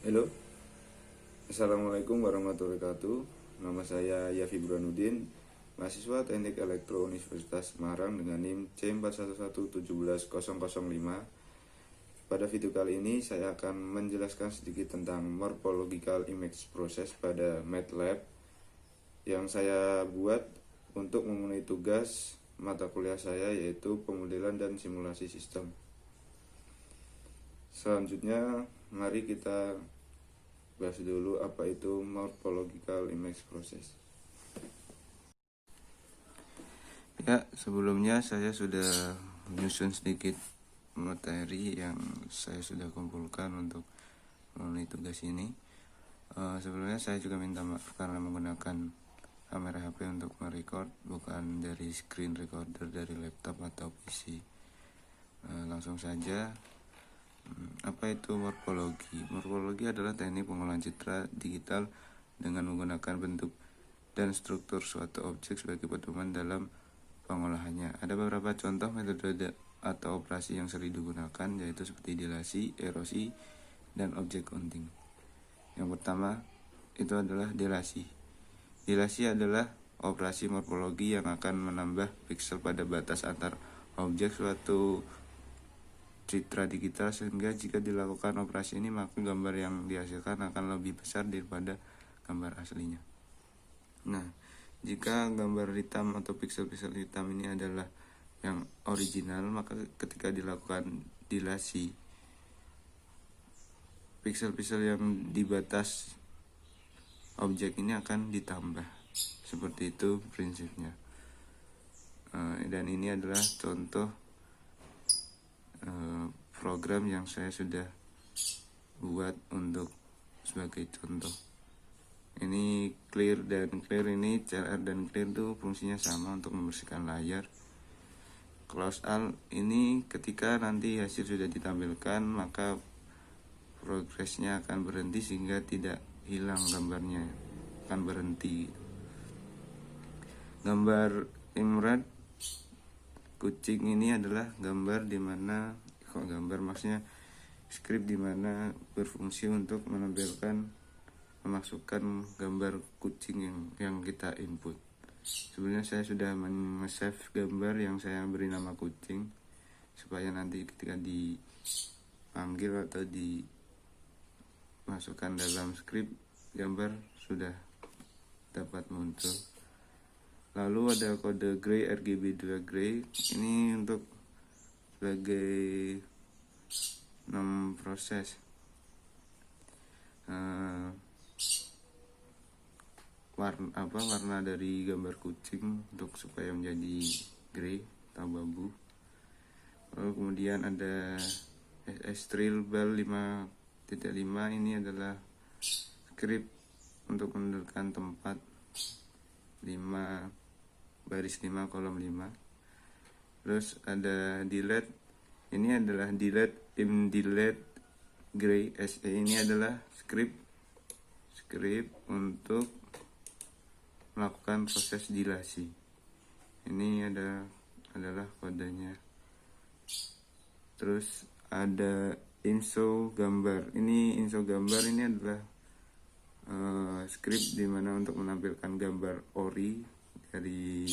Halo, Assalamualaikum warahmatullahi wabarakatuh. Nama saya Yafi Burhanuddin, mahasiswa Teknik Elektro Universitas Semarang dengan NIM C41171005. Pada video kali ini saya akan menjelaskan sedikit tentang morphological image process pada MATLAB yang saya buat untuk memenuhi tugas mata kuliah saya, yaitu pemodelan dan simulasi sistem. Selanjutnya, mari kita bahas dulu apa itu morphological image process. Ya, sebelumnya saya sudah menyusun sedikit materi yang saya sudah kumpulkan untuk memenuhi tugas ini. Sebelumnya saya juga minta maaf karena menggunakan kamera HP untuk merecord, bukan dari screen recorder dari laptop atau PC. Langsung saja. Apa itu morfologi? Morfologi adalah teknik pengolahan citra digital dengan menggunakan bentuk dan struktur suatu objek sebagai pedoman dalam pengolahannya. Ada beberapa contoh metode atau operasi yang sering digunakan, yaitu seperti dilasi, erosi, dan object counting. Yang pertama itu adalah dilasi. Dilasi adalah operasi morfologi yang akan menambah piksel pada batas antar objek suatu citra digital, sehingga jika dilakukan operasi ini maka gambar yang dihasilkan akan lebih besar daripada gambar aslinya. Nah, jika gambar hitam atau piksel-piksel hitam ini adalah yang original, maka ketika dilakukan dilasi, piksel-piksel yang di batas objek ini akan ditambah. Seperti itu prinsipnya. Dan ini adalah contoh program yang saya sudah buat untuk sebagai contoh. Ini clear dan clear, ini CLR dan clear itu fungsinya sama untuk membersihkan layar. Close all ini ketika nanti hasil sudah ditampilkan maka progresnya akan berhenti sehingga tidak hilang gambarnya, akan berhenti. Gambar image kucing ini adalah gambar dimana maksudnya script dimana berfungsi untuk memasukkan gambar kucing yang kita input. Sebenarnya saya sudah men-save gambar yang saya beri nama kucing supaya nanti ketika dipanggil atau dimasukkan dalam script, gambar sudah dapat muncul. Lalu ada kode gray, RGB2 gray. Ini untuk sebagai proses warna dari gambar kucing untuk supaya menjadi gray atau abu-abu. Lalu kemudian ada Streelbal 5.5. Ini adalah script untuk menentukan tempat 5 baris 5 kolom 5. Terus ada delete. Ini adalah delete gray SE. Ini adalah script untuk melakukan proses dilasi. Ini adalah kodenya. Terus ada insert gambar. Ini adalah script dimana untuk menampilkan gambar ori dari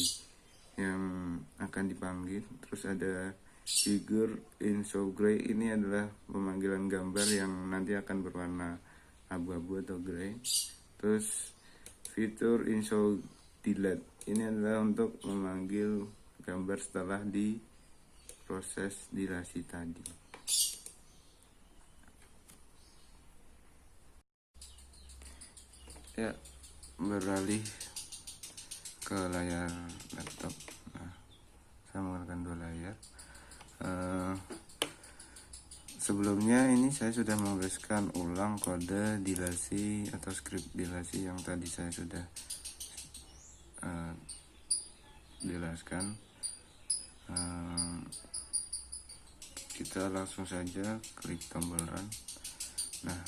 yang akan dipanggil. Terus ada figure insert gray. Ini adalah pemanggilan gambar yang nanti akan berwarna abu-abu atau gray. Terus feature insert delete. Ini adalah untuk memanggil gambar setelah di proses dilasi tadi. Ya, beralih ke layar laptop. Nah, saya menggunakan dua layar. Sebelumnya ini saya sudah menuliskan ulang kode dilasi atau script dilasi yang tadi saya sudah jelaskan. Kita langsung saja klik tombol run. Nah,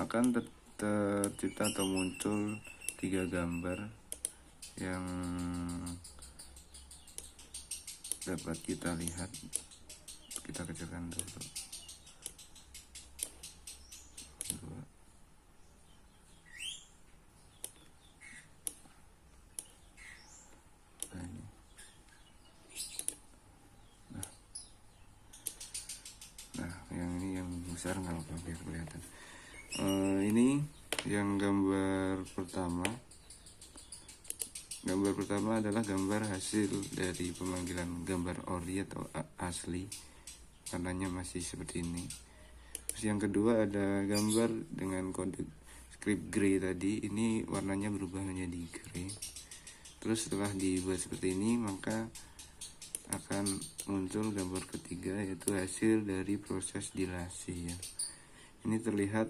akan tercipta atau muncul 3 gambar yang dapat kita lihat. Kita kecilkan dulu. besar nggak apa-apa biar kelihatan. Ini yang gambar pertama. Gambar pertama adalah gambar hasil dari pemanggilan gambar ori atau asli, warnanya masih seperti ini. Terus yang kedua ada gambar dengan kode script gray tadi, ini warnanya berubah menjadi gray. Terus setelah dibuat seperti ini, maka akan muncul gambar ketiga, yaitu hasil dari proses dilasi ya. Ini terlihat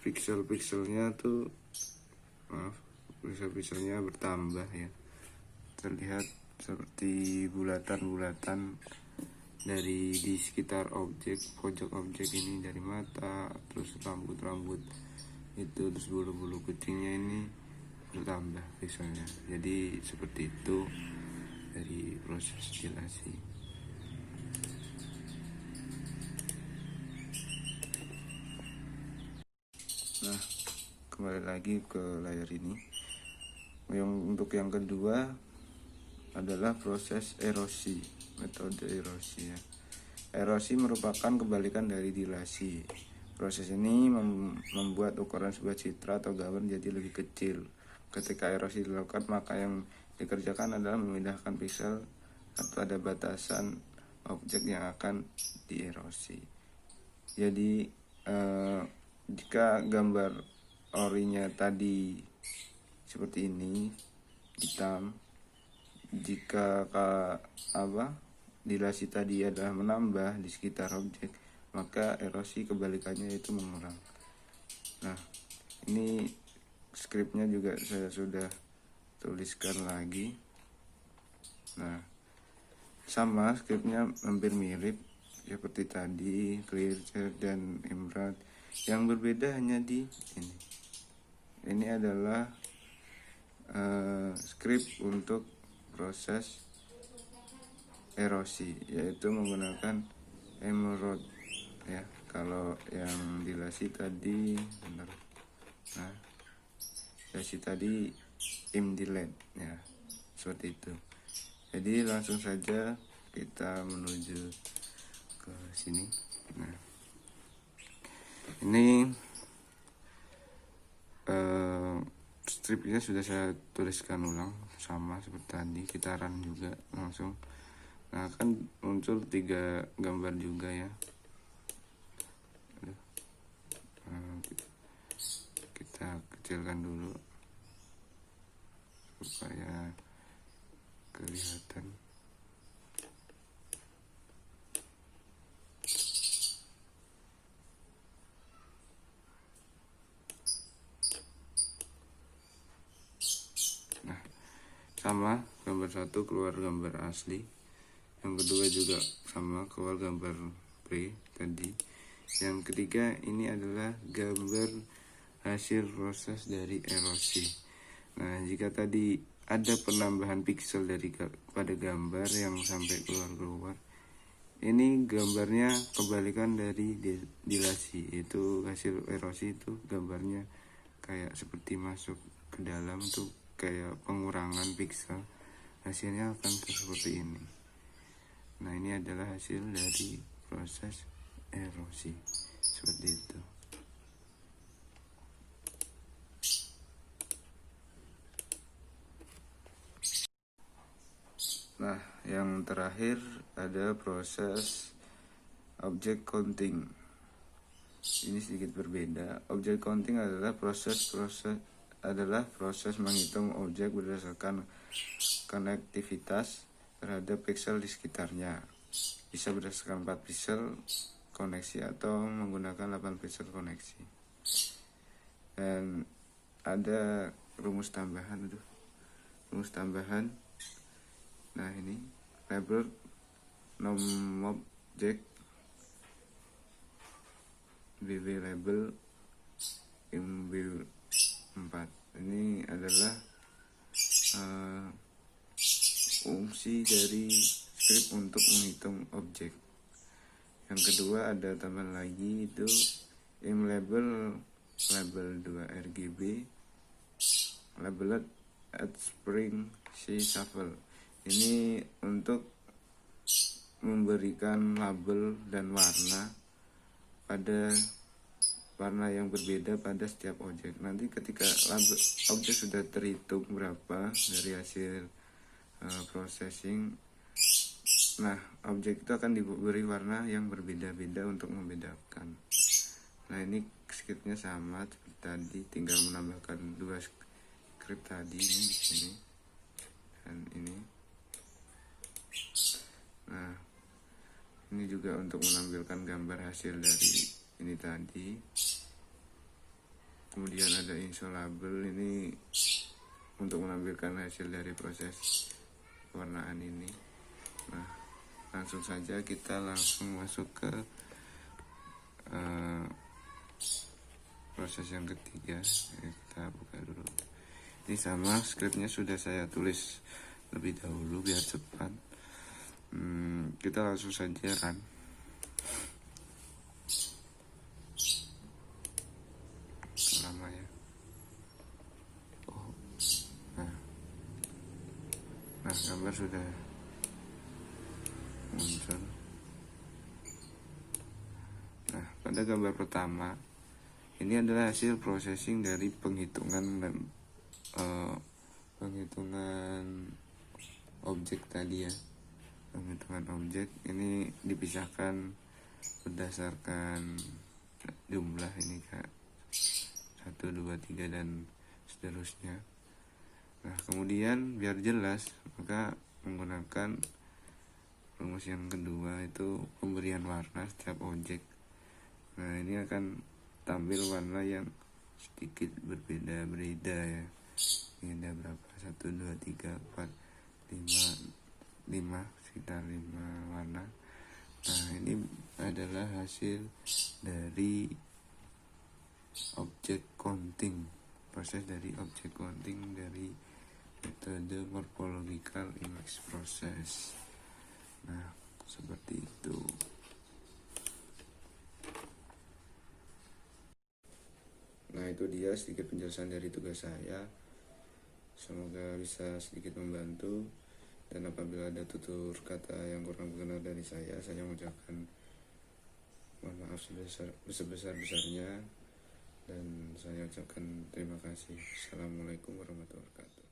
pixel-pixelnya tuh, pixel-pixelnya bertambah ya, terlihat seperti bulatan-bulatan dari di sekitar objek, pojok objek ini, dari mata, terus rambut-rambut itu, terus bulu-bulu kucingnya ini bertambah pixelnya. Jadi seperti itu dari proses dilasi. Nah, kembali lagi ke layar ini. Untuk yang kedua adalah proses erosi, metode erosi ya. Erosi merupakan kebalikan dari dilasi. Proses ini membuat ukuran sebuah citra atau gambar jadi lebih kecil. Ketika erosi dilakukan, maka yang dikerjakan adalah memindahkan pixel atau ada batasan objek yang akan dierosi. Jadi jika gambar orinya tadi seperti ini, hitam, jika dilasi tadi adalah menambah di sekitar objek, maka erosi kebalikannya itu mengurang. Nah, ini skripnya juga saya sudah tuliskan lagi. Nah, sama skripnya hampir mirip seperti tadi, clear, dan emerald. Yang berbeda hanya di ini. Ini adalah skrip untuk proses erosi, yaitu menggunakan emerald ya. Kalau yang dilasi tadi, bentar. Nah, dilasi tadi imdilet ya, seperti itu. Jadi langsung saja kita menuju ke sini. Nah, ini stripnya sudah saya tuliskan ulang, sama seperti tadi, kita run juga langsung. Nah, akan muncul 3 gambar juga ya. Kita kecilkan dulu supaya kelihatan. Nah, sama, gambar 1 keluar gambar asli, yang kedua juga sama, keluar gambar pre tadi. Yang ketiga ini adalah gambar hasil proses dari erosi. Nah, jika tadi ada penambahan pixel pada gambar yang sampai keluar, ini gambarnya kebalikan dari dilasi, itu hasil erosi itu gambarnya kayak seperti masuk ke dalam tuh, kayak pengurangan pixel, hasilnya akan seperti ini. Nah, ini adalah hasil dari proses erosi, seperti itu. Nah, yang terakhir ada proses object counting. Ini sedikit berbeda. Object counting adalah proses menghitung objek berdasarkan konektivitas terhadap pixel di sekitarnya. Bisa berdasarkan 4 pixel koneksi atau menggunakan 8 pixel koneksi. Dan ada rumus tambahan. Nah, ini label nom object BB label imbil 4. Ini adalah fungsi dari script untuk menghitung objek. Yang kedua ada tambahan lagi, itu im label 2 RGB labeled at spring C shuffle. Ini untuk memberikan label dan warna pada warna yang berbeda pada setiap objek. Nanti ketika objek sudah terhitung berapa dari hasil processing, nah objek itu akan diberi warna yang berbeda-beda untuk membedakan. Nah ini scriptnya sama seperti tadi, tinggal menambahkan dua script tadi ini di sini dan ini. Nah ini juga untuk menampilkan gambar hasil dari ini tadi. Kemudian ada insolable, ini untuk menampilkan hasil dari proses warnaan ini. Nah langsung saja kita langsung masuk ke proses yang ketiga. Kita buka dulu. Ini sama scriptnya sudah saya tulis lebih dahulu biar cepat. Kita langsung saja run. Lama ya. Nah gambar sudah muncul. Nah pada gambar pertama ini adalah hasil processing dari penghitungan objek tadi ya. Penghitungan objek ini dipisahkan berdasarkan jumlah ini Kak, 1, 2, 3 dan seterusnya. Nah kemudian biar jelas maka menggunakan rumus yang kedua, itu pemberian warna setiap objek. Nah ini akan tampil warna yang sedikit berbeda-beda ya. Ini ada berapa? 1, 2, 3, 4, 5, sekitar 5 warna. Nah ini adalah hasil dari object counting, proses dari object counting dari metode morphological image process. Nah seperti itu. Nah itu dia sedikit penjelasan dari tugas saya. Semoga bisa sedikit membantu. Dan apabila ada tutur kata yang kurang berkenan dari saya mengucapkan mohon maaf sebesar-besarnya. Dan saya ucapkan terima kasih. Assalamualaikum warahmatullahi wabarakatuh.